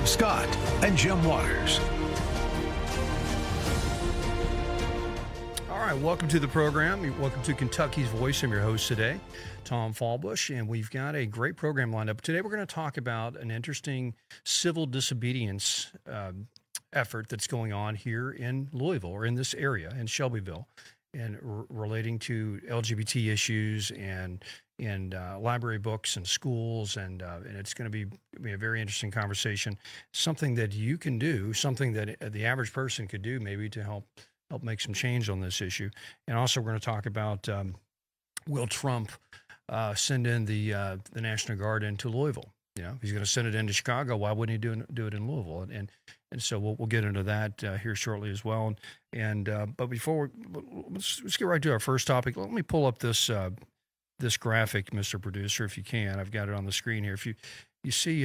Scott and Jim Waters. All right, welcome to the program. Welcome to Kentucky's Voice. I'm your host today, Tom Fallbush, and we've got a great program lined up. Today we're going to talk about an interesting civil disobedience effort that's going on here in Louisville, or in this area, in Shelbyville, and relating to LGBT issues and library books and schools, and it's going to be a very interesting conversation. Something that you can do, something that the average person could do, maybe to help make some change on this issue. And also, we're going to talk about will Trump send in the National Guard into Louisville? You know, he's going to send it into Chicago. Why wouldn't he do it in Louisville? And so we'll get into that here shortly as well. But before let's get right to our first topic. Let me pull up this graphic, Mr. Producer, if you can. I've got it on the screen here. If you see,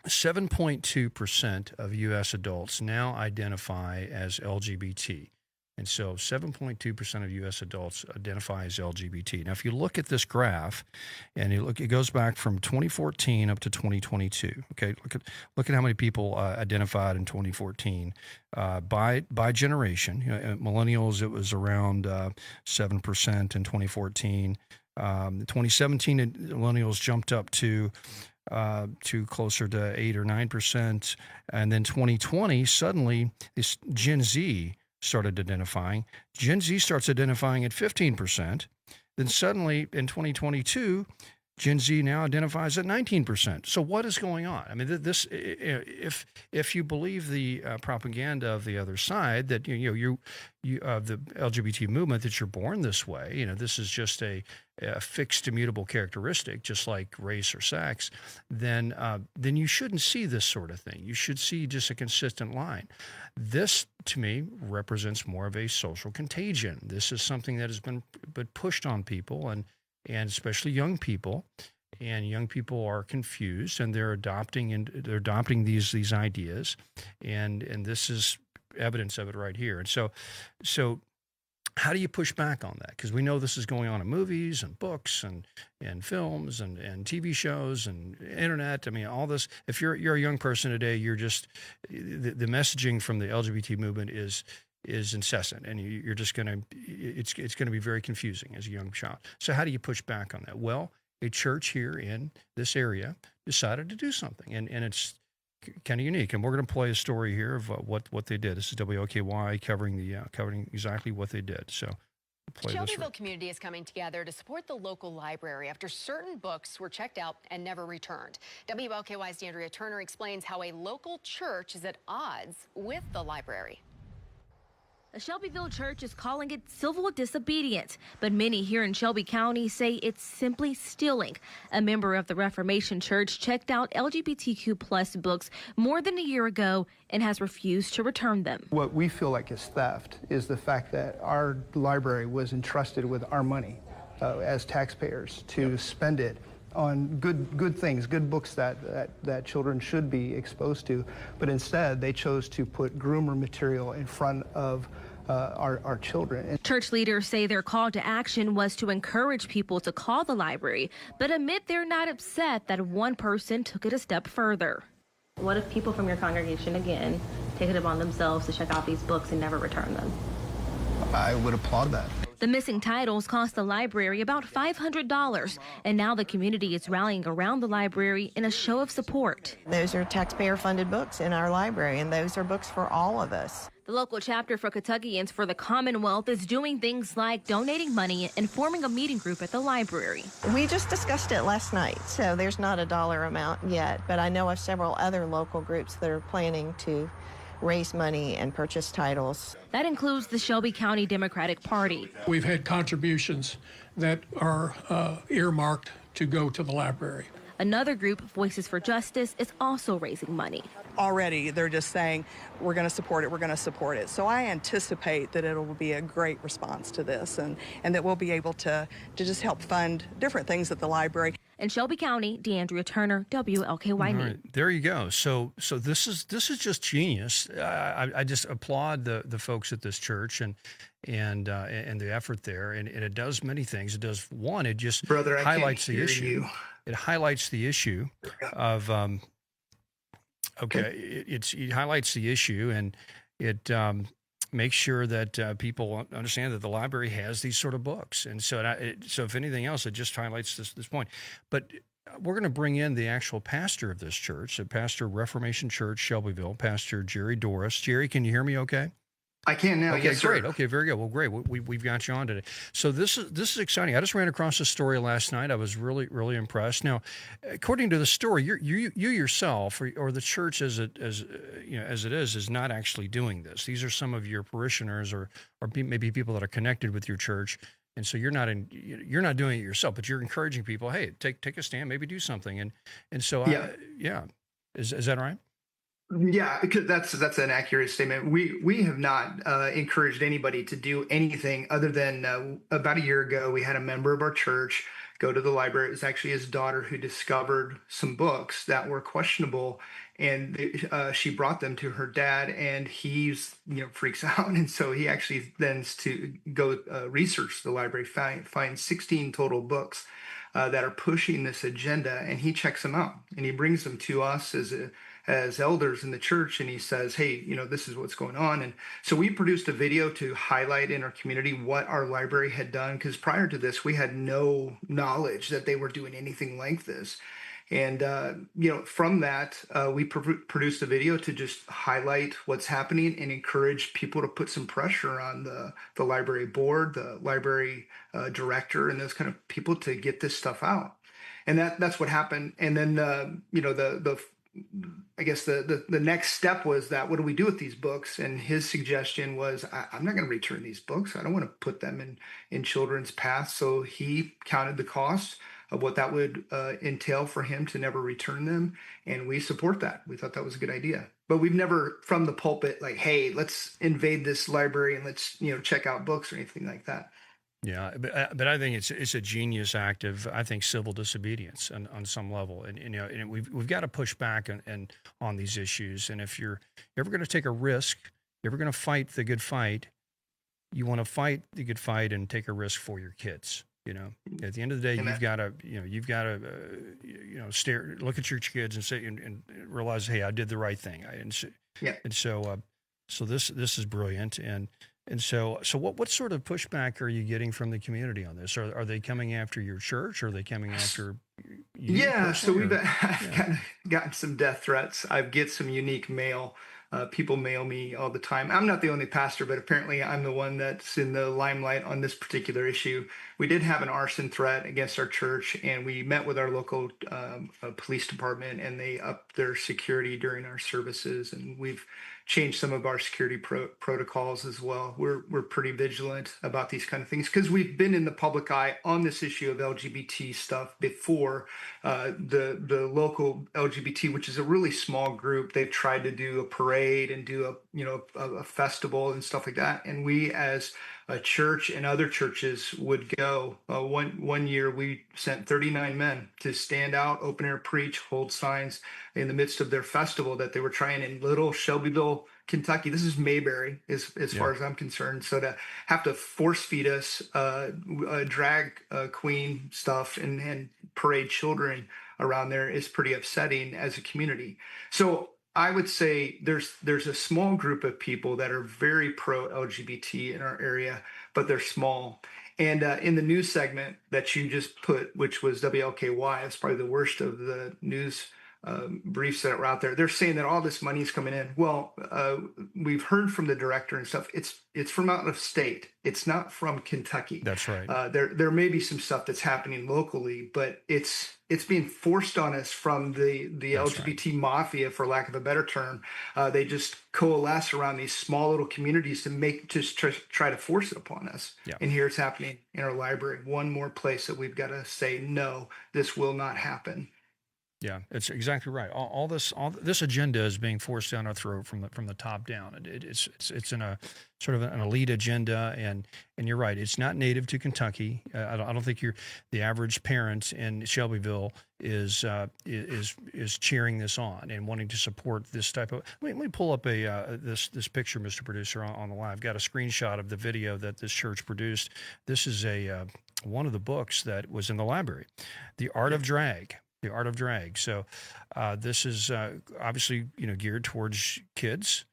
7.2% of U.S. adults now identify as LGBT. And so 7.2% of U.S. adults identify as LGBT. Now, if you look at this graph, and it goes back from 2014 up to 2022. Okay, look at how many people identified in 2014 by generation. You know, millennials, it was around 7% in 2014. 2017, millennials jumped up to closer to 8 or 9%, and then 2020, suddenly this Gen Z started identifying. Gen Z starts identifying at 15%. Then suddenly in 2022, Gen Z now identifies at 19%. So what is going on? I mean, this, if you believe the propaganda of the other side, that you the LGBT movement, that you're born this way, this is just a fixed, immutable characteristic, just like race or sex, then you shouldn't see this sort of thing. You should see just a consistent line. This, to me, represents more of a social contagion. This is something that has been pushed on people, and especially young people, and young people are confused, and they're adopting these ideas, and this is evidence of it right here. And so how do you push back on that? Because we know this is going on in movies and books and films and TV shows and internet. I mean, all this. If you're a young person today, you're just the messaging from the LGBT movement is incessant, and you're just it's going to be very confusing as a young child. So how do you push back on that? Well, a church here in this area decided to do something, and it's kind of unique. And we're going to play a story here of what they did. This is WLKY covering exactly what they did. So the Shelbyville community is coming together to support the local library after certain books were checked out and never returned. WLKY's D'Andrea Turner explains how a local church is at odds with the library. A Shelbyville church is calling it civil disobedience, but many here in Shelby County say it's simply stealing. A member of the Reformation Church checked out LGBTQ plus books more than a year ago and has refused to return them. What we feel like is theft is the fact that our library was entrusted with our money as taxpayers to spend it on good things, good books that children should be exposed to, but instead they chose to put groomer material in front of our children. Church leaders say their call to action was to encourage people to call the library, but admit they're not upset that one person took it a step further. What if people from your congregation, again, take it upon themselves to check out these books and never return them? I would applaud that. The missing titles cost the library about $500, and now the community is rallying around the library in a show of support. Those are taxpayer-funded books in our library, and those are books for all of us. The local chapter for Kentuckians for the Commonwealth is doing things like donating money and forming a meeting group at the library. We just discussed it last night, so there's not a dollar amount yet, but I know of several other local groups that are planning to raise money and purchase titles. That includes the Shelby County Democratic Party. We've had contributions that are earmarked to go to the library. Another group, Voices for Justice, is also raising money. Already, they're just saying, we're going to support it, we're going to support it. So I anticipate that it will be a great response to this, and that we'll be able to just help fund different things at the library. In Shelby County, D'Andrea Turner, WLKY News. Right, there you go. So this is just genius. I just applaud the folks at this church and the effort there. And it does many things. It does one. It just highlights the issue. It highlights the issue of Okay, it highlights the issue, and it makes sure that people understand that the library has these sort of books. And so, so if anything else, it just highlights this point. But we're going to bring in the actual pastor of this church, the pastor of Reformation Church Shelbyville, Pastor Jerry Dorris. Jerry, can you hear me okay? I can now. Okay, yes, great. sir. Okay, very good. Well, great. We've got you on today. So this is exciting. I just ran across a story last night. I was really impressed. Now, according to the story, you yourself or the church as it is not actually doing this. These are some of your parishioners or maybe people that are connected with your church, and so you're not doing it yourself, but you're encouraging people. Hey, take a stand, maybe do something, and so yeah. Is that right? Yeah, because that's an accurate statement. We have not encouraged anybody to do anything other than about a year ago, we had a member of our church go to the library. It was actually his daughter who discovered some books that were questionable, and she brought them to her dad, and he's freaks out, and so he actually then to go research the library, find 16 total books that are pushing this agenda, and he checks them out, and he brings them to us as elders in the church, and he says, hey, this is what's going on. And so we produced a video to highlight in our community what our library had done, because prior to this, we had no knowledge that they were doing anything like this. And, from that, we produced a video to just highlight what's happening and encourage people to put some pressure on the library board, the library director, and those kind of people to get this stuff out. And that's what happened. And then, I guess the next step was that, what do we do with these books? And his suggestion was, I'm not going to return these books. I don't want to put them in children's paths. So he counted the cost of what that would entail for him to never return them. And we support that. We thought that was a good idea. But we've never from the pulpit, like, hey, let's invade this library and let's, check out books or anything like that. Yeah, but I think it's a genius act of, I think, civil disobedience on some level, and we've got to push back on these issues. And if you're ever going to take a risk, you're ever going to fight the good fight, you want to fight the good fight and take a risk for your kids. At the end of the day, you've got to look at your kids and say and realize, hey, I did the right thing. So this is brilliant. And so what sort of pushback are you getting from the community on this? Are they coming after your church? Or are they coming after you? Yeah, so I've gotten some death threats. I get some unique mail. People mail me all the time. I'm not the only pastor, but apparently I'm the one that's in the limelight on this particular issue. We did have an arson threat against our church, and we met with our local police department, and they upped their security during our services, and we've changed some of our security protocols as well. We're pretty vigilant about these kind of things because we've been in the public eye on this issue of LGBT stuff before. The local LGBT, which is a really small group, they've tried to do a parade and do a festival and stuff like that. And we, as a church and other churches, would go. One year we sent 39 men to stand out, open air preach, hold signs in the midst of their festival that they were trying in little Shelbyville, Kentucky. This is Mayberry as far as I'm concerned. So to have to force feed us drag queen stuff and parade children around there is pretty upsetting as a community. So I would say there's a small group of people that are very pro-LGBT in our area, but they're small. And in the news segment that you just put, which was WLKY, it's probably the worst of the news briefs that are out there. They're saying that all this money is coming in. Well, we've heard from the director and stuff. It's from out of state. It's not from Kentucky. That's right. There may be some stuff that's happening locally, but it's being forced on us from the LGBT mafia, for lack of a better term. They just coalesce around these small little communities to try to force it upon us. Yeah. And here it's happening in our library. One more place that we've got to say, no, this will not happen. Yeah, it's exactly right. All this agenda is being forced down our throat from the top down. It's in a sort of an elite agenda, and you're right. It's not native to Kentucky. I don't think the average parent in Shelbyville is cheering this on and wanting to support this type of. Let me pull up this picture, Mr. Producer, on the live. I've got a screenshot of the video that this church produced. This is one of the books that was in the library, The Art of Drag. The Art of Drag. So this is obviously geared towards kids.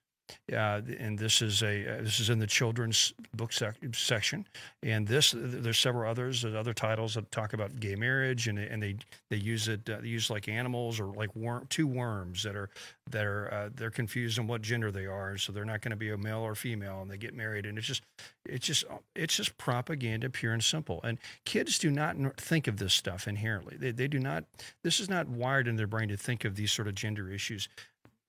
And this is in the children's book section, and there's several others. There's other titles that talk about gay marriage, and they use it. They use like animals or like two worms that are they're confused on what gender they are, so they're not going to be a male or female, and they get married, and it's just propaganda, pure and simple. And kids do not think of this stuff inherently. They do not. This is not wired in their brain to think of these sort of gender issues.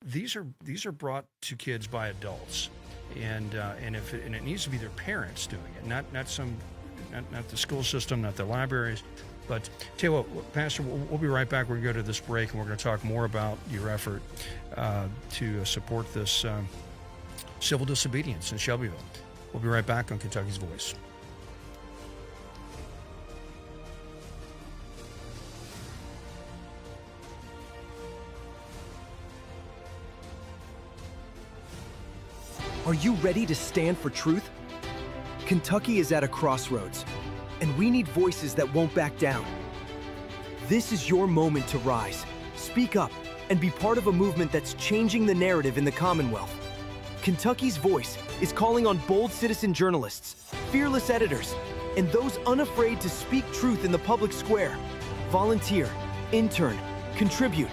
These are brought to kids by adults, and it needs to be their parents doing it, not the school system, not the libraries. But tell you what, Pastor, we'll be right back. We're going to go to this break, and we're going to talk more about your effort to support this civil disobedience in Shelbyville. We'll be right back on Kentucky's Voice. Are you ready to stand for truth? Kentucky is at a crossroads, and we need voices that won't back down. This is your moment to rise, speak up, and be part of a movement that's changing the narrative in the Commonwealth. Kentucky's Voice is calling on bold citizen journalists, fearless editors, and those unafraid to speak truth in the public square. Volunteer, intern, contribute.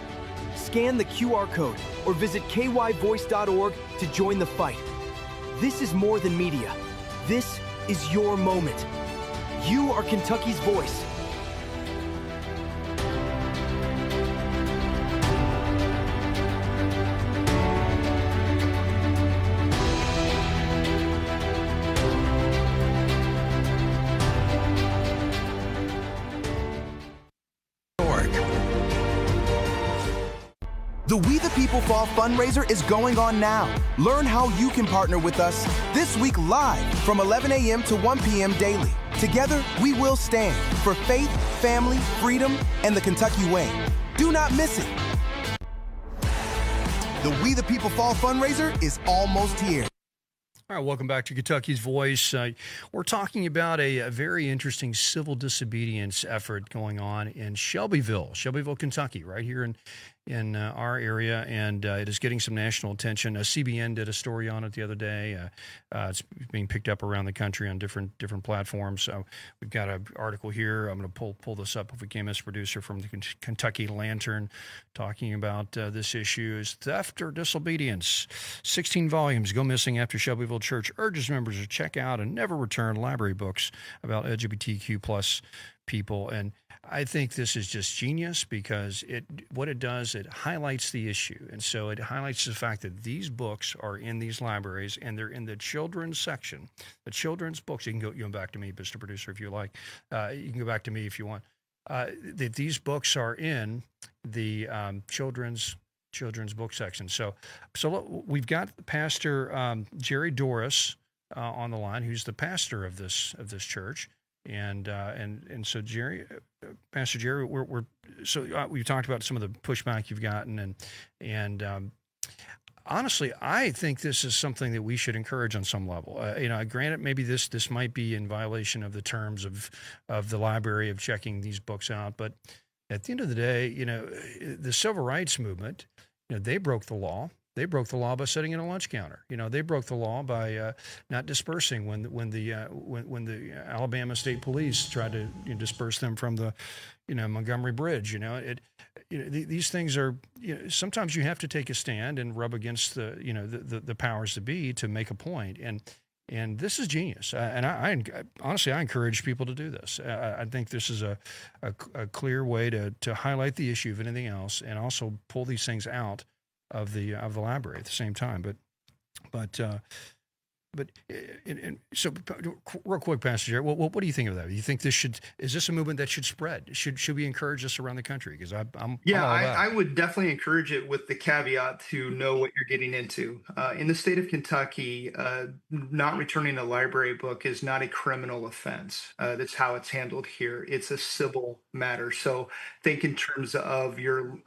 Scan the QR code or visit kyvoice.org to join the fight. This is more than media. This is your moment. You are Kentucky's voice. The We the People Fall fundraiser is going on now. Learn how you can partner with us this week live from 11 a.m. to 1 p.m. daily. Together, we will stand for faith, family, freedom, and the Kentucky way. Do not miss it. The We the People Fall fundraiser is almost here. All right, welcome back to Kentucky's Voice. We're talking about a very interesting civil disobedience effort going on in Shelbyville, Kentucky, right here in our area, and it is getting some national attention. CBN did a story on it the other day. It's being picked up around the country on different platforms. So we've got an article here. I'm going to pull this up if we can, Mr. Producer, from the Kentucky Lantern, talking about this issue is theft or disobedience. 16 volumes go missing after Shelbyville Church urges members to check out and never return library books about LGBTQ plus people. And I think this is just genius because what it does, it highlights the issue. And so it highlights the fact that these books are in these libraries and they're in the children's section, the children's books. You can go back to me, Mr. Producer, if you like. You can go back to me if you want. That these books are in the children's book section. So we've got Pastor Jerry Dorris on the line, who's the pastor of this church. And so Pastor Jerry, we've talked about some of the pushback you've gotten, and honestly, I think this is something that we should encourage on some level. Granted, maybe this might be in violation of the terms of the library of checking these books out, but at the end of the day, the civil rights movement, they broke the law. They broke the law by sitting in a lunch counter. They broke the law by not dispersing when the Alabama State Police tried to disperse them from the Montgomery Bridge. These things are sometimes you have to take a stand and rub against the powers that be to make a point. And this is genius. And I honestly encourage people to do this. I think this is a clear way to highlight the issue, if anything else, and also pull these things out of the library at the same time. So real quick, Pastor Jerry, what do you think of that? Do you think is this a movement that should spread? Should we encourage this around the country? Because I would definitely encourage it, with the caveat to know what you're getting into. In the state of Kentucky, not returning a library book is not a criminal offense. That's how it's handled here. It's a civil matter. So think in terms of your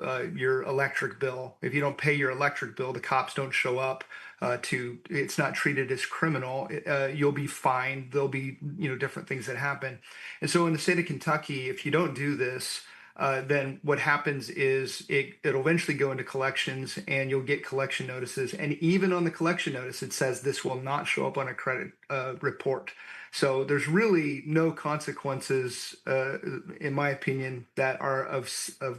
electric bill. If you don't pay your electric bill, the cops don't show up. It's not treated as criminal. You'll be fined. There'll be different things that happen. And so in the state of Kentucky, if you don't do this, then what happens is it'll eventually go into collections, and you'll get collection notices. And even on the collection notice, it says this will not show up on a credit report. So there's really no consequences, in my opinion, that are of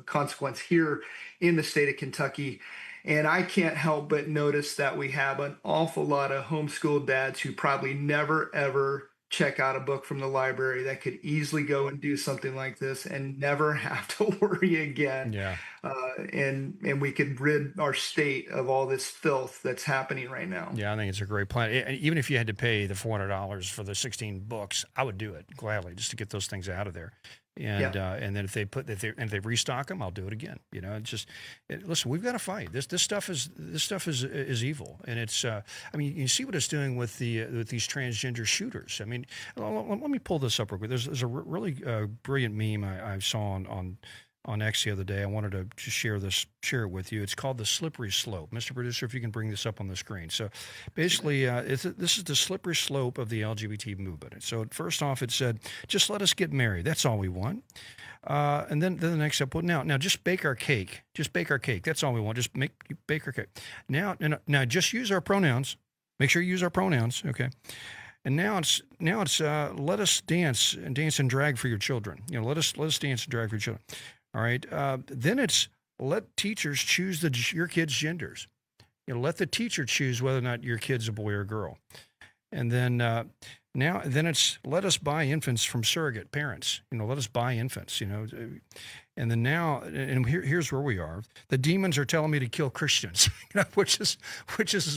consequence here in the state of Kentucky. And I can't help but notice that we have an awful lot of homeschool dads who probably never, ever check out a book from the library that could easily go and do something like this and never have to worry again. Yeah. And we could rid our state of all this filth that's happening right now. Yeah, I think it's a great plan. Even if you had to pay the $400 for the 16 books, I would do it gladly just to get those things out of there. And and then if they restock them, I'll do it again. You know, it's just listen. We've got to fight this. This stuff is evil, and it's. I mean, you see what it's doing with these transgender shooters. I mean, let me pull this up real quick. There's a really brilliant meme I saw on X the other day. I wanted to just share it with you. It's called the slippery slope. Mr. Producer, if you can bring this up on the screen. So basically, this is the slippery slope of the LGBT movement. And so first off, it said, just let us get married. That's all we want. And then the next step, well, now just bake our cake. Just bake our cake. That's all we want. Just bake our cake. Now just use our pronouns. Make sure you use our pronouns. Okay. And now it's let us dance and drag for your children. You know, let us dance and drag for your children. All right. Then it's let teachers choose your kids' genders. You know, let the teacher choose whether or not your kid's a boy or girl. And then then it's let us buy infants from surrogate parents. You know, let us buy infants. You know, and then now and here's where we are. The demons are telling me to kill Christians, you know, which is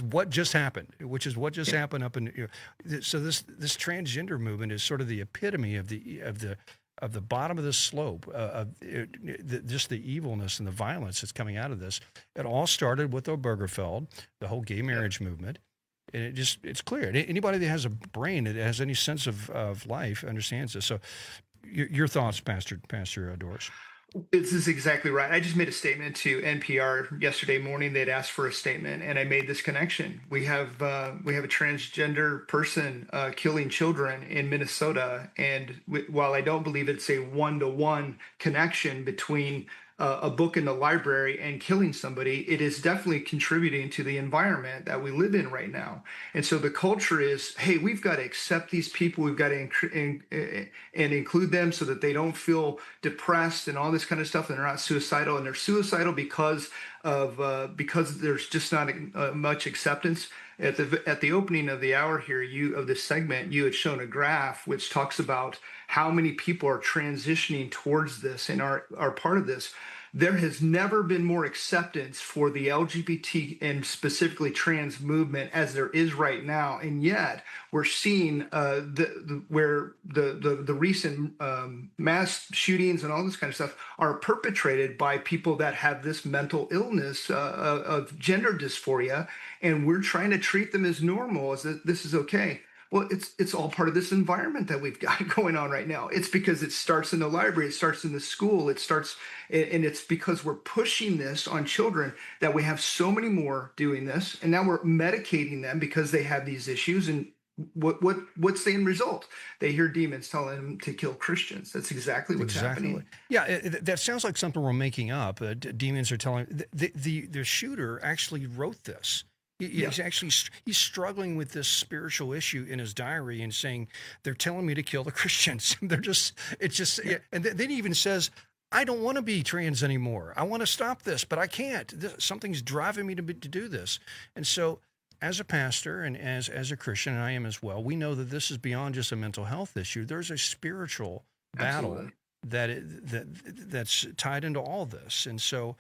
what just happened. Which is what just happened up in. You know, so this transgender movement is sort of the epitome of the bottom of this slope, just the evilness and the violence that's coming out of this. It all started with Obergefell, the whole gay marriage movement. And it's clear. Anybody that has a brain, that has any sense of life, understands this. So your thoughts, Pastor Dorris. This is exactly right. I just made a statement to NPR yesterday morning. They'd asked for a statement, and I made this connection. We have a transgender person killing children in Minnesota, and while I don't believe it's a one-to-one connection between a book in the library and killing somebody, it is definitely contributing to the environment that we live in right now. And so the culture is, hey, we've got to accept these people. We've got to include them so that they don't feel depressed and all this kind of stuff, and they're not suicidal. And they're suicidal because there's just not much acceptance. At the opening of the hour here, of this segment, you had shown a graph which talks about how many people are transitioning towards this and are part of this. There has never been more acceptance for the LGBT and specifically trans movement as there is right now, and yet we're seeing where the recent mass shootings and all this kind of stuff are perpetrated by people that have this mental illness of gender dysphoria, and we're trying to treat them as normal, as this is okay. Well, it's all part of this environment that we've got going on right now. It's because it starts in the library, it starts in the school, and it's because we're pushing this on children that we have so many more doing this, and now we're medicating them because they have these issues. And what's the end result? They hear demons telling them to kill Christians. That's exactly what's happening. Yeah, that sounds like something we're making up. Demons are telling the shooter actually wrote this. He's struggling with this spiritual issue in his diary and saying, they're telling me to kill the Christians. And then he even says, I don't want to be trans anymore. I want to stop this, but I can't. Something's driving me to do this. And so as a pastor and as a Christian, and I am as well, we know that this is beyond just a mental health issue. There's a spiritual battle that's tied into all this. And so,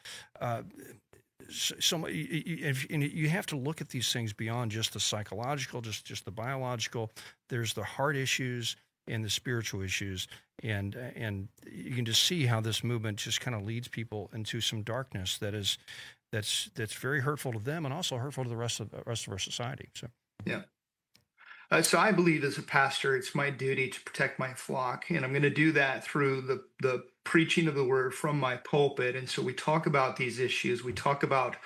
you have to look at these things beyond just the psychological, just the biological. There's the heart issues and the spiritual issues, and you can just see how this movement just kind of leads people into some darkness that's very hurtful to them and also hurtful to the rest of our society. So yeah. So I believe as a pastor, it's my duty to protect my flock, and I'm going to do that through the preaching of the word from my pulpit. And so we talk about these issues. We talk about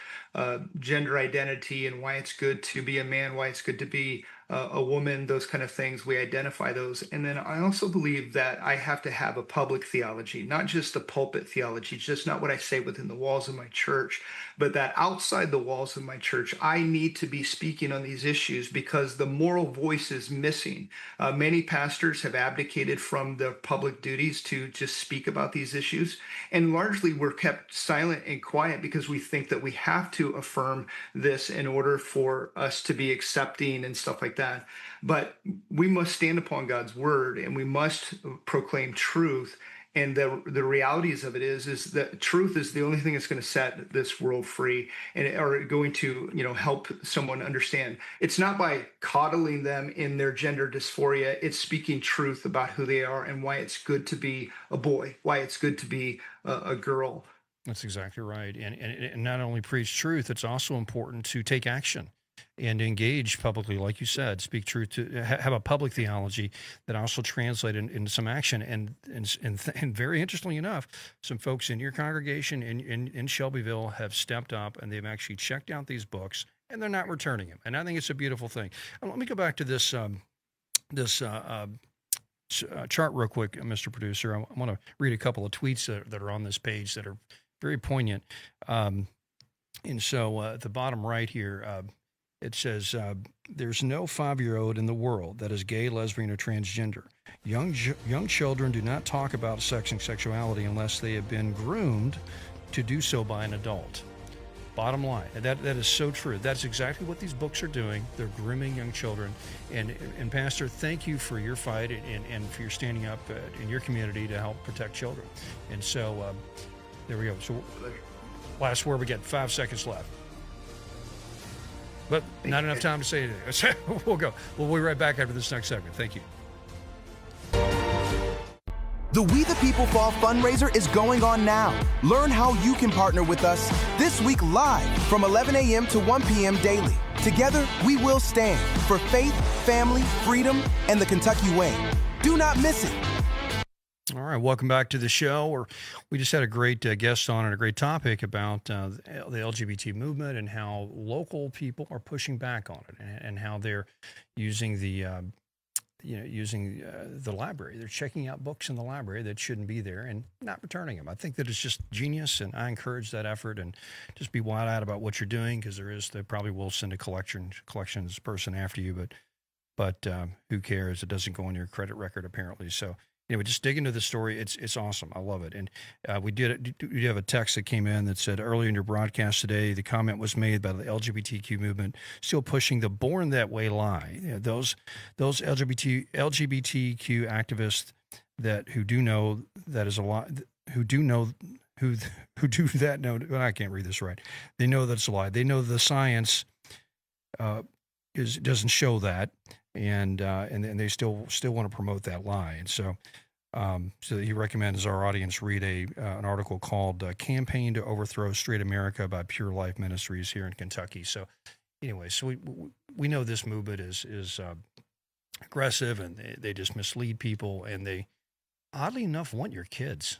gender identity and why it's good to be a man, why it's good to be a woman, those kind of things. We identify those. And then I also believe that I have to have a public theology, not just a pulpit theology, just not what I say within the walls of my church, but that outside the walls of my church, I need to be speaking on these issues because the moral voice is missing. Many pastors have abdicated from their public duties to just speak about these issues. And largely we're kept silent and quiet because we think that we have to affirm this in order for us to be accepting and stuff like that. But we must stand upon God's word and we must proclaim truth. And the realities of it is that truth is the only thing that's going to set this world free and are going to, help someone understand. It's not by coddling them in their gender dysphoria. It's speaking truth about who they are and why it's good to be a boy, why it's good to be a girl. That's exactly right. And not only preach truth, it's also important to take action and engage publicly, like you said, speak truth, to have a public theology that also translate into some action. And very interestingly enough, some folks in your congregation in Shelbyville have stepped up and they've actually checked out these books and they're not returning them. And I think it's a beautiful thing. Let me go back to this chart real quick, Mr. Producer. I want to read a couple of tweets that are on this page that are very poignant. And so at the bottom right here, it says, there's no 5-year-old in the world that is gay, lesbian, or transgender. Young children do not talk about sex and sexuality unless they have been groomed to do so by an adult. Bottom line, that is so true. That's exactly what these books are doing. They're grooming young children. And Pastor, thank you for your fight and for your standing up in your community to help protect children. And so there we go. So last word, we got 5 seconds left. But not enough time to say anything. We'll go. We'll be right back after this next segment. Thank you. The We the People Fall fundraiser is going on now. Learn how you can partner with us this week live from 11 a.m. to 1 p.m. daily. Together, we will stand for faith, family, freedom, and the Kentucky way. Do not miss it. All right, welcome back to the show. We just had a great guest on and a great topic about the LGBT movement and how local people are pushing back on it and how they're using the library. They're checking out books in the library that shouldn't be there and not returning them. I think that it's just genius, and I encourage that effort. And just be wide-eyed about what you're doing because they probably will send a collections person after you, but who cares? It doesn't go on your credit record apparently. So. Anyway, just dig into the story. It's awesome. I love it. And we have a text that came in that said, earlier in your broadcast today, the comment was made by the LGBTQ movement still pushing the born that way lie. Those LGBTQ activists who do know that is a lie, who do that know. Well, I can't read this right. They know that it's a lie. They know the science doesn't show that. And they still want to promote that lie. And so he recommends our audience read an article called Campaign to Overthrow Straight America by Pure Life Ministries here in Kentucky. So anyway, so we know this movement is aggressive and they just mislead people, and they, oddly enough, want your kids.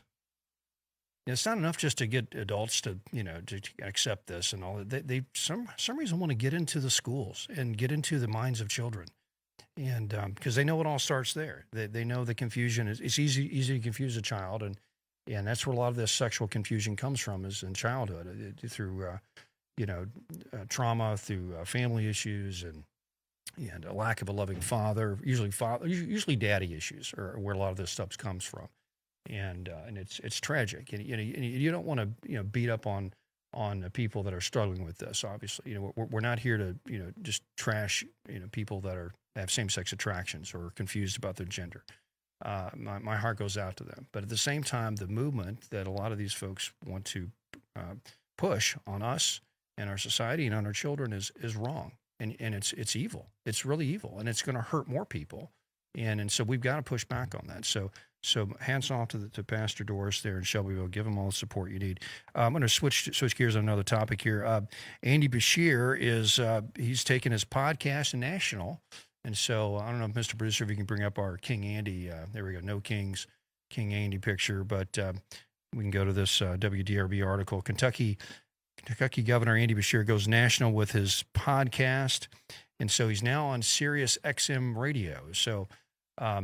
It's not enough just to get adults to accept this and all that. They some reason want to get into the schools and get into the minds of children. And because they know it all starts there. They know the confusion it's easy to confuse a child, and that's where a lot of this sexual confusion comes from, is in childhood through trauma, through family issues, and a lack of a loving father. Usually daddy issues are where a lot of this stuff comes from, and it's tragic. And you don't want to beat up on people that are struggling with this. Obviously, we're not here to just trash people that have same-sex attractions or confused about their gender. My heart goes out to them. But at the same time, the movement that a lot of these folks want to push on us and our society and on our children is wrong, and it's evil. It's really evil, and it's going to hurt more people. And so we've got to push back on that. So hands off to Pastor Dorris there in Shelbyville. Give him all the support you need. I'm going to switch gears on another topic here. Andy Bashir he's taken his podcast national. And so I don't know, Mr. Producer, if you can bring up our King Andy. There we go. No Kings, King Andy picture. But we can go to this WDRB article. Kentucky Governor Andy Bashir goes national with his podcast. And so he's now on Sirius XM radio. So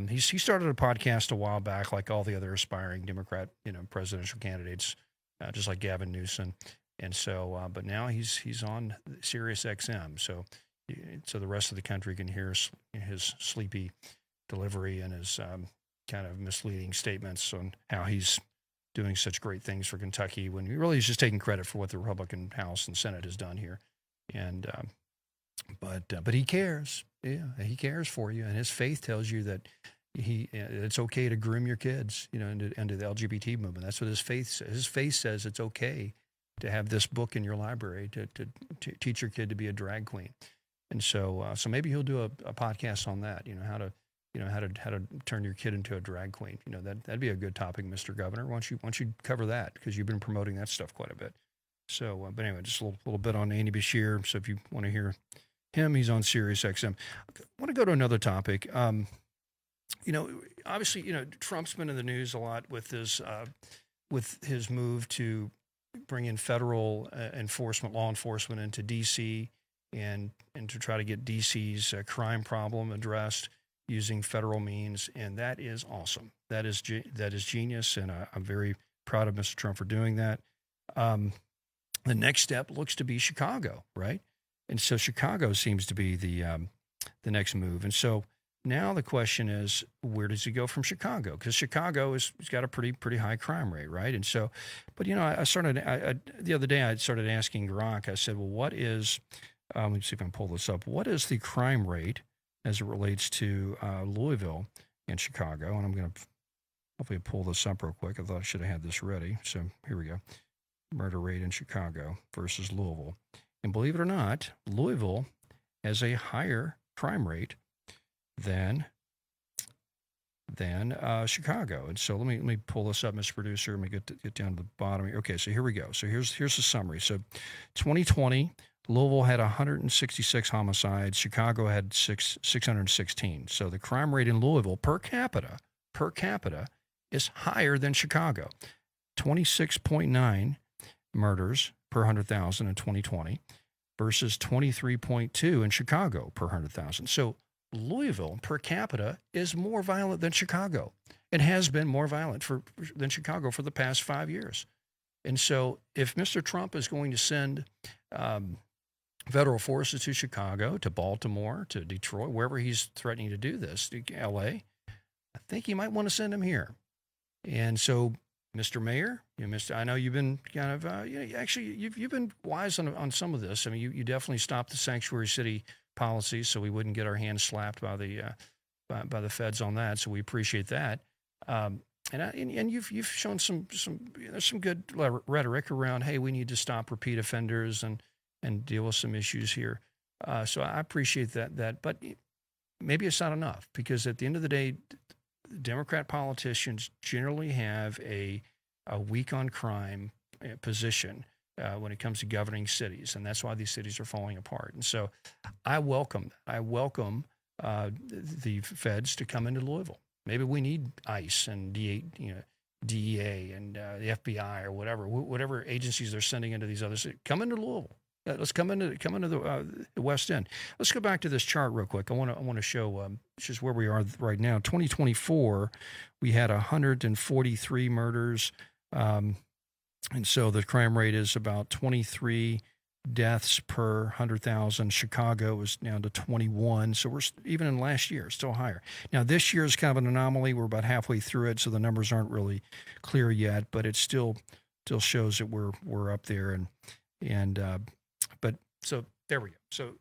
he started a podcast a while back, like all the other aspiring Democrat, presidential candidates, just like Gavin Newsom. And so, but now he's on Sirius XM. So the rest of the country can hear his sleepy delivery and his kind of misleading statements on how he's doing such great things for Kentucky, when he really is just taking credit for what the Republican House and Senate has done here. And but he cares. Yeah, he cares for you, and his faith tells you that it's okay to groom your kids, into the LGBT movement. That's what his faith says. His faith says it's okay to have this book in your library to teach your kid to be a drag queen. And so maybe he'll do a podcast on that. How to turn your kid into a drag queen. That'd be a good topic, Mr. Governor. Why don't you cover that, because you've been promoting that stuff quite a bit. So, but anyway, just a little bit on Andy Bashir. So if you want to hear him, he's on Sirius XM. I want to go to another topic. Obviously, Trump's been in the news a lot with his move to bring in federal law enforcement into D.C. and to try to get D.C.'s crime problem addressed using federal means, and that is awesome. That is genius, and I'm very proud of Mr. Trump for doing that. The next step looks to be Chicago, right? And so Chicago seems to be the next move. And so now the question is, where does he go from Chicago? Because Chicago has got a pretty high crime rate, right? And so, but I started the other day I started asking Gronk. I said, well, what is? Let me see if I can pull this up. What is the crime rate as it relates to Louisville and Chicago? And I'm going to hopefully pull this up real quick. I thought I should have had this ready. So here we go. Murder rate in Chicago versus Louisville. And believe it or not, Louisville has a higher crime rate than Chicago. And so let me pull this up, Mr. Producer. Let me get down to the bottom here. Okay, so here we go. So here's the summary. So 2020, Louisville had 166 homicides. Chicago had 616. So the crime rate in Louisville per capita is higher than Chicago. 26.9 murders per 100,000 in 2020 versus 23.2 in Chicago per 100,000. So Louisville per capita is more violent than Chicago. It has been more violent than Chicago for the past 5 years. And so if Mr. Trump is going to send federal forces to Chicago, to Baltimore, to Detroit, wherever he's threatening to do this, to L.A., I think he might want to send him here. And so, Mr. Mayor, I know you've been kind of, actually, you've been wise on some of this. I mean, you definitely stopped the sanctuary city policy, so we wouldn't get our hands slapped by the feds on that. So we appreciate that. And you've shown some good rhetoric around, hey, we need to stop repeat offenders and deal with some issues here. So I appreciate that. But maybe it's not enough, because at the end of the day, Democrat politicians generally have a weak on crime position when it comes to governing cities, and that's why these cities are falling apart. And so I welcome the feds to come into Louisville. Maybe we need ICE and DEA and the FBI or whatever agencies they're sending into these other cities. Come into Louisville. Let's come into the West End. Let's go back to this chart real quick. I want to show just where we are right now. 2024, we had 143 murders, and so the crime rate is about 23 deaths per 100,000. Chicago is down to 21, so we're even in last year still higher. Now this year is kind of an anomaly. We're about halfway through it, so the numbers aren't really clear yet, but it still shows that we're up there But so there we go. So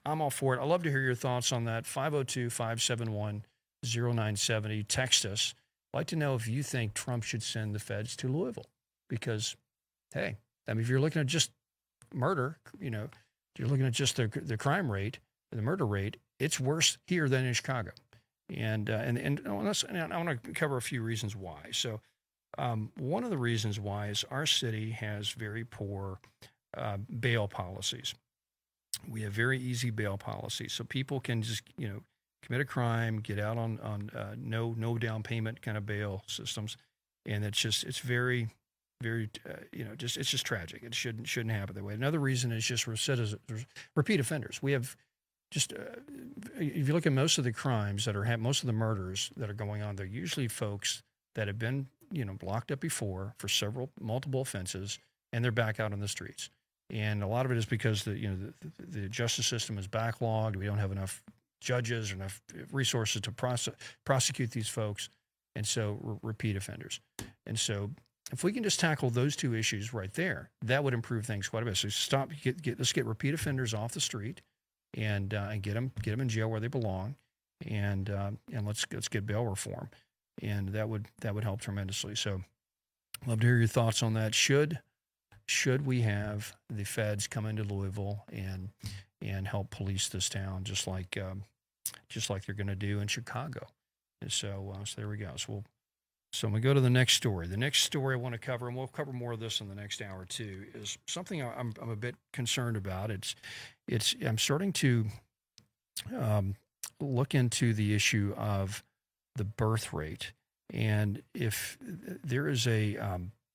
I'm all for it. I'd love to hear your thoughts on that. 502-571-0970. Text us. I'd like to know if you think Trump should send the feds to Louisville, because, hey, I mean, if you're looking at just murder, you're looking at just the crime rate, the murder rate, it's worse here than in Chicago. And I want to cover a few reasons why. So one of the reasons why is our city has very poor bail policies. We have very easy bail policies, so people can just commit a crime, get out on no down payment kind of bail systems, and it's very it's just tragic. It shouldn't happen that way. Another reason is just repeat offenders. We have just if you look at most of the crimes that are most of the murders that are going on, they're usually folks that have been, locked up before for multiple offenses, and they're back out on the streets. And a lot of it is because the justice system is backlogged. We don't have enough judges or enough resources to prosecute these folks, and so repeat offenders. And so if we can just tackle those two issues right there, that would improve things quite a bit. So let's get repeat offenders off the street, and get them in jail where they belong, and let's get bail reform, and that would help tremendously. So, love to hear your thoughts on that. Should we have the feds come into Louisville and help police this town, just like they're going to do in Chicago? And so there we go. So we go to the next story. The next story I want to cover, and we'll cover more of this in the next hour too, is something I'm a bit concerned about. I'm starting to look into the issue of the birth rate, and if there is a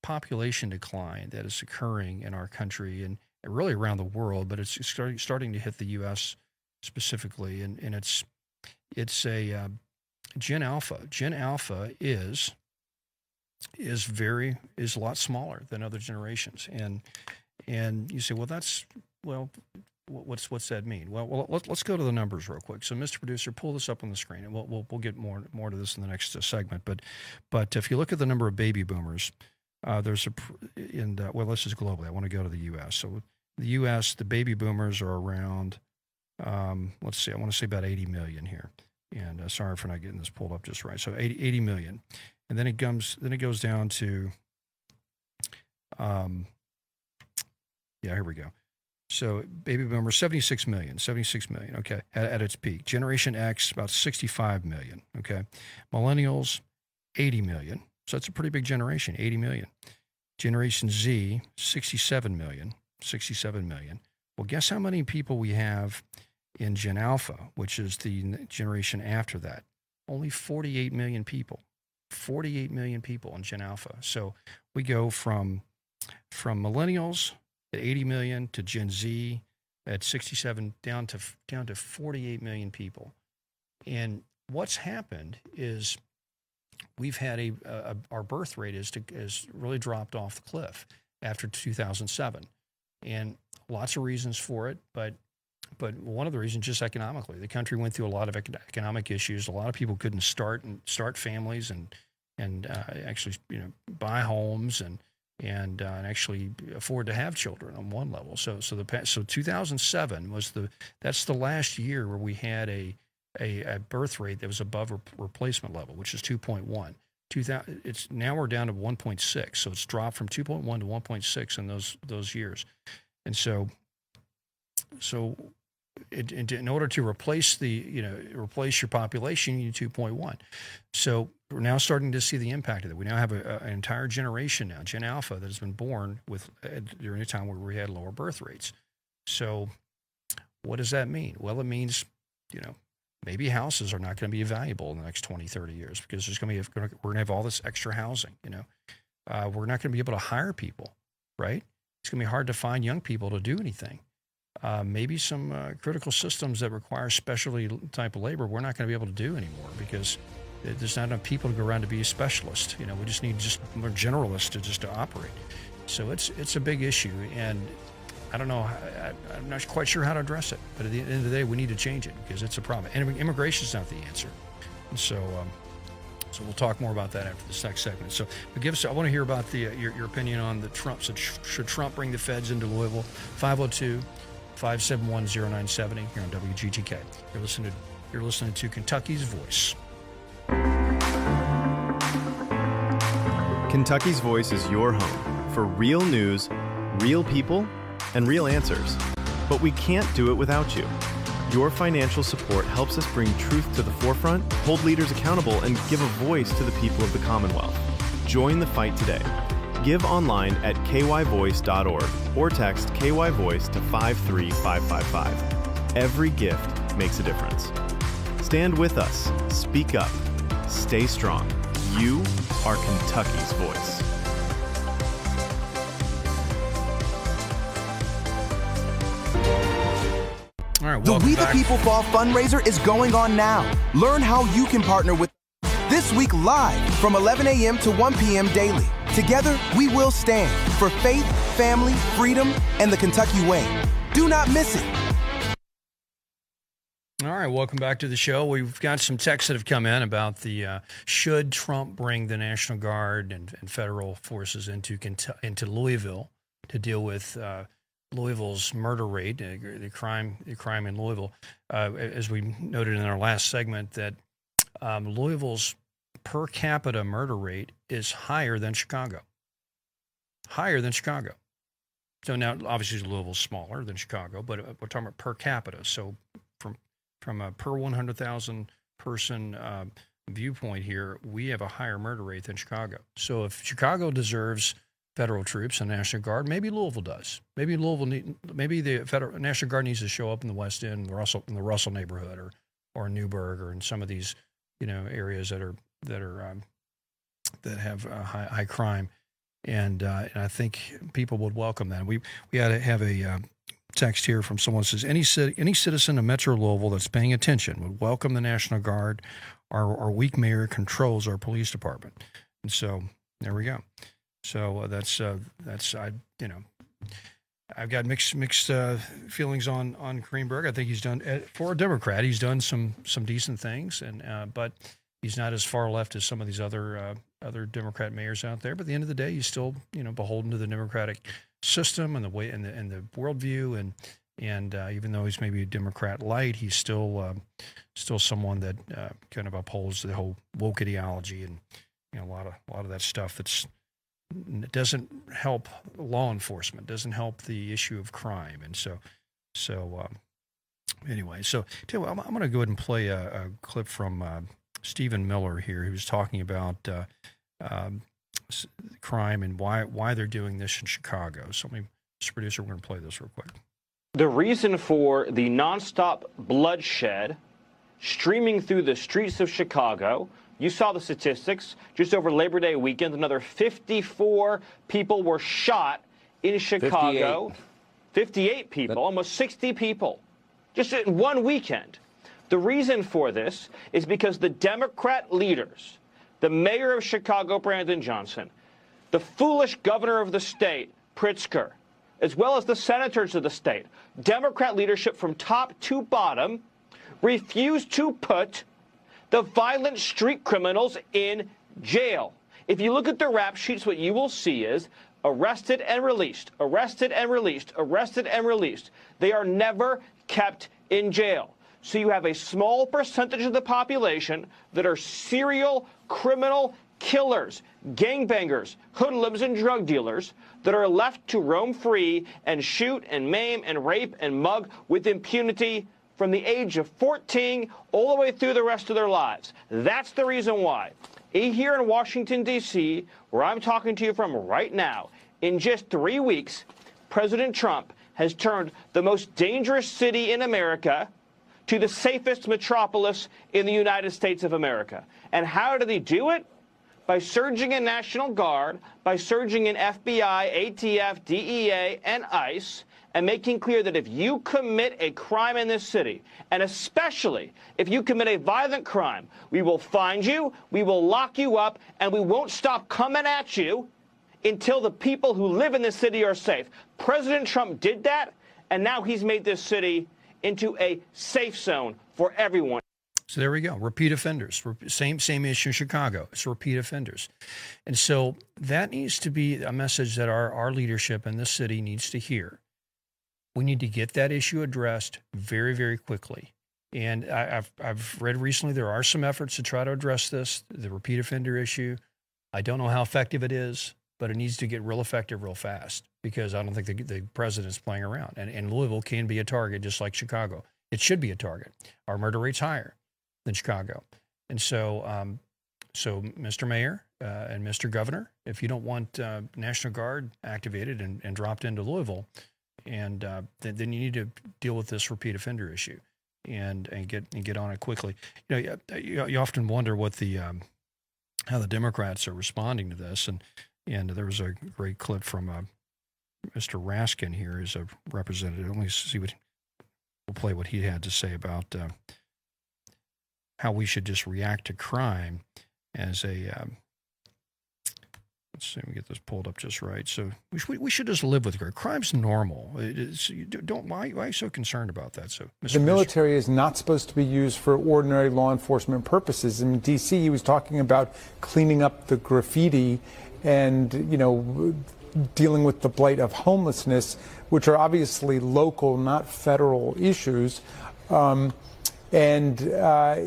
population decline that is occurring in our country and really around the world, but it's starting to hit the U.S. specifically, and it's a Gen Alpha. Gen Alpha is a lot smaller than other generations, and you say, what's that mean? Well, let's go to the numbers real quick. So, Mr. Producer, pull this up on the screen, and we'll get more to this in the next segment. But if you look at the number of baby boomers, this is globally. I want to go to the U.S. So, the U.S., the baby boomers are around, let's see, I want to say about 80 million here. And sorry for not getting this pulled up just right. So 80 million, and then it goes down to, here we go. So baby boomers, 76 million. Okay, at its peak. Generation X, about 65 million. Okay, millennials, 80 million. So that's a pretty big generation, 80 million. Generation Z, 67 million. Well, guess how many people we have in Gen Alpha, which is the generation after that? Only 48 million people. 48 million people in Gen Alpha. So we go from millennials at 80 million to Gen Z at 67 down to 48 million people. And what's happened is we've had our birth rate is really dropped off the cliff after 2007, and lots of reasons for it, but one of the reasons, just economically, the country went through a lot of economic issues. A lot of people couldn't start families and actually buy homes and actually afford to have children on one level. So 2007 that's the last year where we had a birth rate that was above replacement level, which is 2.1. Now we're down to 1.6. So it's dropped from 2.1 to 1.6 in those years, and so. In order to replace your population, you need 2.1. So we're now starting to see the impact of that. We now have an entire generation now, Gen Alpha, that has been born during a time where we had lower birth rates. So what does that mean? Well, it means, maybe houses are not going to be valuable in the next 20, 30 years because we're going to have all this extra housing. We're not going to be able to hire people, right? It's going to be hard to find young people to do anything. Maybe some critical systems that require specialty type of labor we're not going to be able to do anymore because there's not enough people to go around to be a specialist. We just need more generalists to operate. So it's a big issue, and I don't know. I'm not quite sure how to address it. But at the end of the day, we need to change it because it's a problem. And immigration is not the answer. And so we'll talk more about that after this next segment. So, but I want to hear about your opinion on the Trump. So should Trump bring the feds into Louisville? 502-571-0970 here on WGTK. You're listening to Kentucky's Voice. Kentucky's Voice is your home for real news, real people, and real answers. But we can't do it without you. Your financial support helps us bring truth to the forefront, hold leaders accountable, and give a voice to the people of the Commonwealth. Join the fight today. Give online at kyvoice.org or text KYVoice to 53555. Every gift makes a difference. Stand with us. Speak up. Stay strong. You are Kentucky's voice. All right, The welcome We the back. People Fall fundraiser is going on now. Learn how you can partner with this week live from 11 a.m. to 1 p.m. daily. Together, we will stand for faith, family, freedom, and the Kentucky way. Do not miss it. All right, welcome back to the show. We've got some texts that have come in about the should Trump bring the National Guard and federal forces into Louisville to deal with Louisville's murder rate, the crime in Louisville. As we noted in our last segment, that Louisville's per capita murder rate is higher than Chicago. Higher than Chicago. So now, obviously, Louisville's smaller than Chicago, but we're talking about per capita. So from a per 100,000 person viewpoint here, we have a higher murder rate than Chicago. So if Chicago deserves federal troops and National Guard, maybe Louisville does. Maybe the federal National Guard needs to show up in the West End, in the Russell neighborhood, or Newburgh, or in some of these areas that have high crime, and I think people would welcome that. We had to have a text here from someone who says any citizen of Metro Louisville that's paying attention would welcome the National Guard. Our weak mayor controls our police department, and so there we go. So I've got mixed feelings on Greenberg. I think he's done, for a Democrat, he's done some decent things, but he's not as far left as some of these other Democrat mayors out there. But at the end of the day, he's still beholden to the Democratic system and the way and the worldview, and even though he's maybe a Democrat light, he's still someone that kind of upholds the whole woke ideology and a lot of that stuff doesn't help law enforcement, doesn't help the issue of crime, and so anyway, so I'm going to go ahead and play a clip from Stephen Miller here, who's talking about crime and why they're doing this in Chicago. So, Mr. Producer, we're going to play this real quick. The reason for the nonstop bloodshed streaming through the streets of Chicago, you saw the statistics. Just over Labor Day weekend, another 54 people were shot in Chicago. 58 people, almost 60 people, just in one weekend. The reason for this is because the Democrat leaders, the mayor of Chicago, Brandon Johnson, the foolish governor of the state, Pritzker, as well as the senators of the state, Democrat leadership from top to bottom, refused to put the violent street criminals in jail. If you look at the rap sheets, what you will see is arrested and released, arrested and released, arrested and released. They are never kept in jail. So you have a small percentage of the population that are serial criminal killers, gangbangers, hoodlums, and drug dealers that are left to roam free and shoot and maim and rape and mug with impunity from the age of 14 all the way through the rest of their lives. That's the reason why. Here in Washington, D.C., where I'm talking to you from right now, in just 3 weeks, President Trump has turned the most dangerous city in America to the safest metropolis in the United States of America. And how did he do it? By surging in National Guard, by surging in FBI, ATF, DEA, and ICE, and making clear that if you commit a crime in this city, and especially if you commit a violent crime, we will find you, we will lock you up, and we won't stop coming at you until the people who live in this city are safe. President Trump did that, and now he's made this city into a safe zone for everyone. So there we go. Repeat offenders. Same issue in Chicago. It's repeat offenders. And so that needs to be a message that our leadership in this city needs to hear. We need to get that issue addressed very, very quickly. And I've read recently there are some efforts to try to address this, the repeat offender issue. I don't know how effective it is, but it needs to get real effective real fast, because I don't think the president's playing around. And Louisville can be a target just like Chicago. It should be a target. Our murder rate's higher than Chicago. And so, Mr. Mayor and Mr. Governor, if you don't want National Guard activated and dropped into Louisville, and then you need to deal with this repeat offender issue and get on it quickly. You often wonder what how the Democrats are responding to this, and there was a great clip from Mr. Raskin here as a representative. Let me see what we'll play what he had to say about how we should just react to crime as a. Let's see, we get this pulled up just right. So we should just live with crime. Crime's normal. Why are you so concerned about that? So the military is not supposed to be used for ordinary law enforcement purposes. In D.C., he was talking about cleaning up the graffiti and, dealing with the blight of homelessness, which are obviously local, not federal issues. And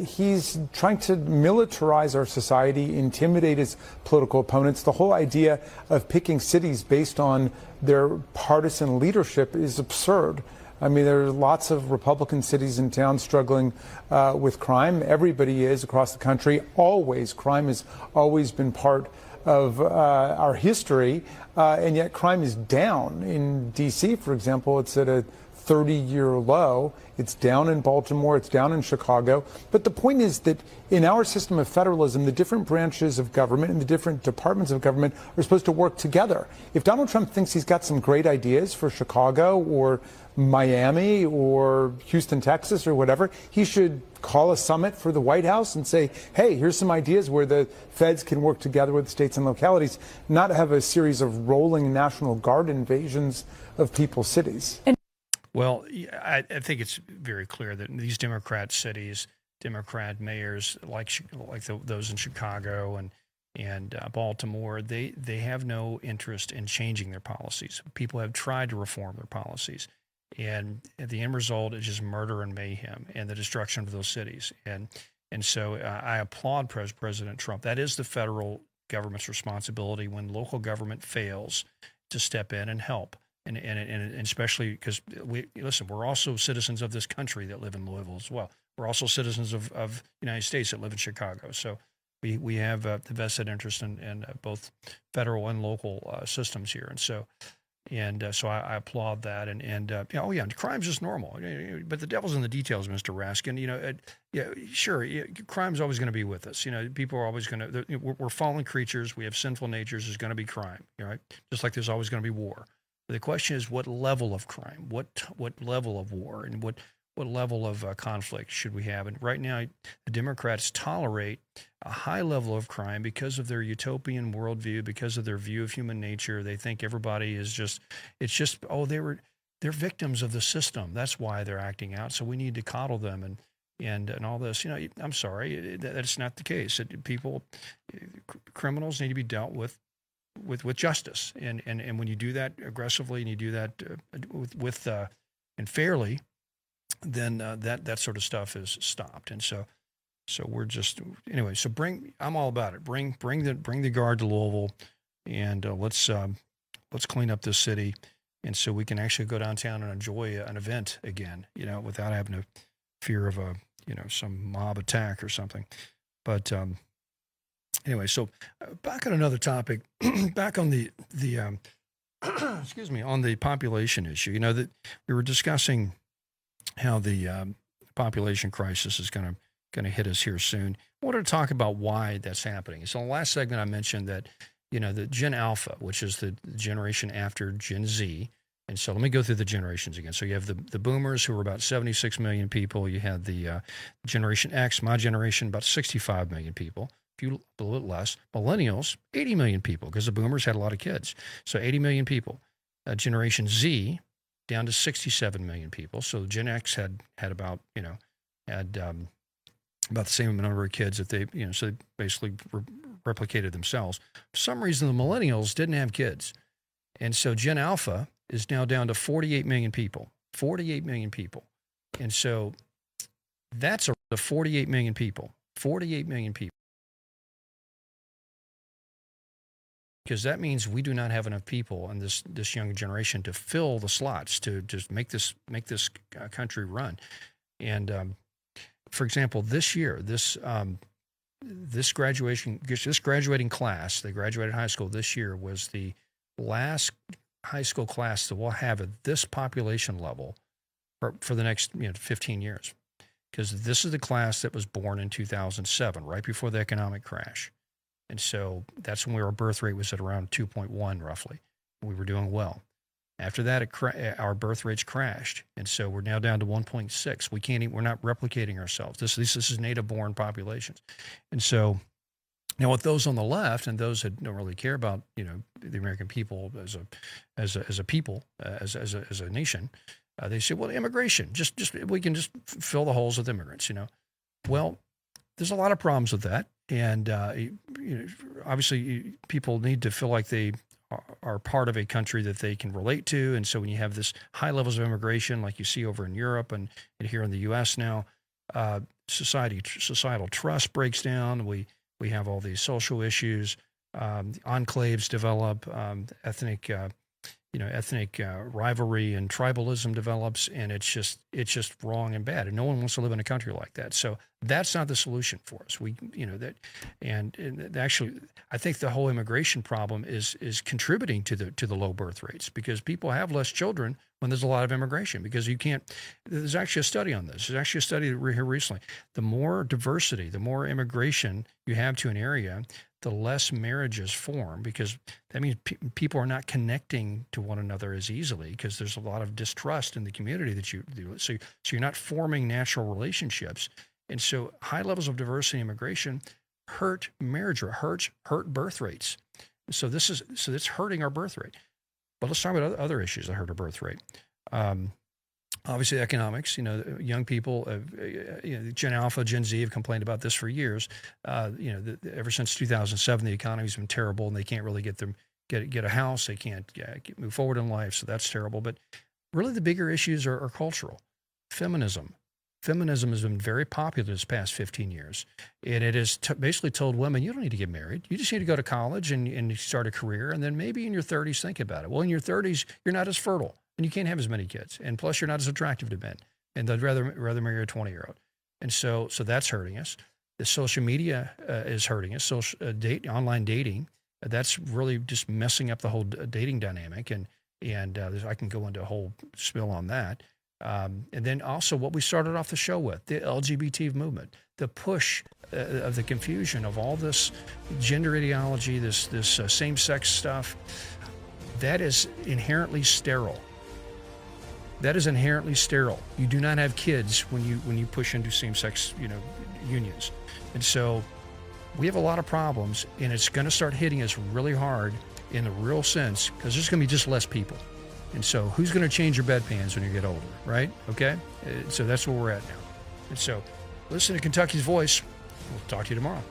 he's trying to militarize our society, intimidate his political opponents. The whole idea of picking cities based on their partisan leadership is absurd. I mean, there are lots of Republican cities and towns struggling with crime. Everybody is across the country. Always. Crime has always been part of our history. And yet crime is down. In D.C., for example, it's at a 30-year low. It's down in Baltimore. It's down in Chicago. But the point is that in our system of federalism, the different branches of government and the different departments of government are supposed to work together. If Donald Trump thinks he's got some great ideas for Chicago or Miami or Houston, Texas or whatever, he should call a summit for the White House and say, hey, here's some ideas where the feds can work together with states and localities, not have a series of rolling National Guard invasions of people's cities. Well, I think it's very clear that these Democrat cities, Democrat mayors like those in Chicago and Baltimore, they have no interest in changing their policies. People have tried to reform their policies, and the end result is just murder and mayhem and the destruction of those cities. And so I applaud President Trump. That is the federal government's responsibility when local government fails to step in and help. And especially because we're also citizens of this country that live in Louisville as well. We're also citizens of the United States that live in Chicago. So we have the vested interest in both federal and local systems here. And so I applaud that. And crime's just normal. But the devil's in the details, Mr. Raskin. Sure, crime's always going to be with us. People are always going to. We're fallen creatures. We have sinful natures. There's going to be crime, right? Just like there's always going to be war. The question is, what level of crime, what level of war, and what level of conflict should we have? And right now, the Democrats tolerate a high level of crime because of their utopian worldview, because of their view of human nature. They think everybody is they're victims of the system. That's why they're acting out. So we need to coddle them and all this. I'm sorry, that's not the case. Criminals need to be dealt with justice, and when you do that aggressively and you do that with and fairly, then that sort of stuff is stopped. And so we're just anyway. So I'm all about it. Bring the guard to Louisville, and let's clean up this city, and so we can actually go downtown and enjoy an event again, without having to fear of some mob attack or something. But anyway, so back on another topic, back on the excuse me, on the population issue. That we were discussing how the population crisis is going to hit us here soon. I wanted to talk about why that's happening. So in the last segment, I mentioned that the Gen Alpha, which is the generation after Gen Z. And so let me go through the generations again. So you have the boomers, who are about 76 million people. You had the Generation X, my generation, about 65 million people. A little bit less. Millennials, 80 million people, because the boomers had a lot of kids. So 80 million people. Generation Z, down to 67 million people. So Gen X had about the same number of kids that they, so they basically replicated themselves. For some reason, the millennials didn't have kids. And so Gen Alpha is now down to 48 million people. 48 million people. And so that's the 48 million people. 48 million people. Because that means we do not have enough people in this young generation to fill the slots to just make this country run. And for example, this year, this graduating class, they graduated high school this year, was the last high school class that we'll have at this population level for the next 15 years. Because this is the class that was born in 2007, right before the economic crash. And so that's when our birth rate was at around 2.1 roughly. We were doing well. After that, our birth rates crashed, and so we're now down to 1.6. We can't we're not replicating ourselves. This is native-born populations, and so now with those on the left and those that don't really care about the American people as a people as a nation, they say, well, immigration, just we can just fill the holes with immigrants. Well, there's a lot of problems with that, and obviously people need to feel like they are part of a country that they can relate to. And so when you have this high levels of immigration, like you see over in Europe and here in the U.S. now, societal trust breaks down. We have all these social issues, enclaves develop, ethnic rivalry and tribalism develops, and it's just wrong and bad, and no one wants to live in a country like that. So that's not the solution for us. Actually, I think the whole immigration problem is contributing to the low birth rates, because people have less children when there's a lot of immigration, because you can't. There's actually a study on this. There's actually a study here recently. The more diversity, the more immigration you have to an area, the less marriages form, because that means people are not connecting to one another as easily, because there's a lot of distrust in the community that you do. So you're not forming natural relationships. And so high levels of diversity and immigration hurt marriage, or hurt birth rates. So it's hurting our birth rate. But let's talk about other issues that hurt our birth rate. Obviously, economics. Young people, Gen Alpha, Gen Z have complained about this for years. Ever since 2007, the economy's been terrible, and they can't really get a house. They can't move forward in life, so that's terrible. But really, the bigger issues are cultural. Feminism has been very popular this past 15 years, and it has basically told women, you don't need to get married. You just need to go to college and start a career, and then maybe in your 30s think about it. Well, in your 30s, you're not as fertile, and you can't have as many kids, and plus you're not as attractive to men, and they'd rather marry a 20-year-old. And so that's hurting us. The social media is hurting us. Online dating, that's really just messing up the whole dating dynamic, and I can go into a whole spiel on that. And then also what we started off the show with, the LGBT movement, the push of the confusion of all this gender ideology, this same-sex stuff, that is inherently sterile. That is inherently sterile. You do not have kids when you push into same-sex unions. And so we have a lot of problems, and it's going to start hitting us really hard in the real sense, because there's going to be just less people. And so who's going to change your bedpans when you get older, right? Okay? So that's where we're at now. And so listen to Kentucky's Voice. We'll talk to you tomorrow.